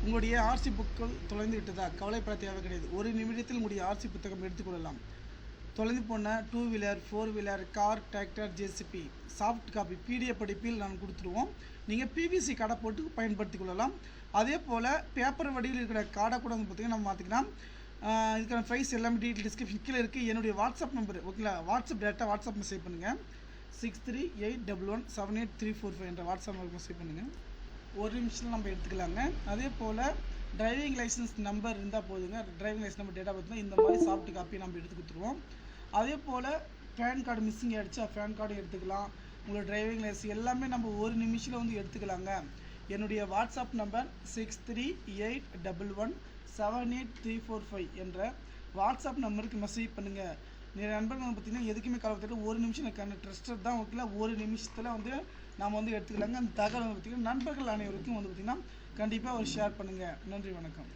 உங்களுடைய ஆர்சி புக்கள் தொலைந்து விட்டதா? கவலைப்பட தேவை கிடையாது. ஒரு நிமிடத்தில் உங்களுடைய ஆர்சி புத்தகம் எடுத்துக்கொள்ளலாம். தொலைந்து போன 2 wheeler 4 wheeler car tractor JCB soft copy PDF படிப்பில் நான் கொடுத்துருவோம். நீங்கள் பிவிசி கார்டை போட்டு பயன்படுத்தி கொள்ளலாம். அதே போல் பேப்பர் வடிவில் இருக்கிற கார்டை கூட வந்து பார்த்திங்கன்னா நம்ம மாற்றிக்கலாம். இதுக்கான ப்ரைஸ் எல்லாமே டீட்டெயில் டிஸ்கிரிப்ஷன் கீழே இருக்குது. என்னுடைய வாட்ஸ்அப் நம்பர் ஓகேங்களா, வாட்ஸ்அப் டேரெக்டாக வாட்ஸ்அப் மெசேஜ் பண்ணுங்கள். 6381178345 என்ற வாட்ஸ்அப் நம்பருக்கு மெசேஜ் பண்ணுங்கள். ஒரு நிமிஷத்தில் நம்ம எடுத்துக்கலாங்க. அதே போல் டிரைவிங் லைசன்ஸ் நம்பர் இருந்தால் போதுங்க. டிரைவிங் லைசன்ஸ் நம்பர் டேட்டா பார்த்திங்கன்னா இந்த மாதிரி சாஃப்ட் காப்பி நம்ம எடுத்து கொடுத்துருவோம். அதே போல் பேன் கார்டு மிஸ்ஸிங் ஆகிடுச்சா பேன் கார்டு எடுத்துக்கலாம். உங்களோட டிரைவிங் லைசன்ஸ் எல்லாமே நம்ம ஒரு நிமிஷத்தில் வந்து எடுத்துக்கலாங்க. என்னுடைய வாட்ஸ்அப் நம்பர் 6381178345 என்ற வாட்ஸ்அப் நம்பருக்கு மெசேஜ் பண்ணுங்கள். நிறைய நண்பர்கள் பார்த்திங்கன்னா எதுக்குமே கலவரத்தில் ஒரு நிமிஷம் எனக்கு ட்ரஸ்டட் தான் ஓகேங்களா. ஒரு நிமிஷத்தில் வந்து நாம் வந்து எடுத்துக்கலாங்க. அந்த தகவல் பார்த்திங்கன்னா நண்பர்கள் அனைவருக்கும் வந்து பார்த்திங்கன்னா கண்டிப்பாக ஒரு ஷேர் பண்ணுங்கள். நன்றி, வணக்கம்.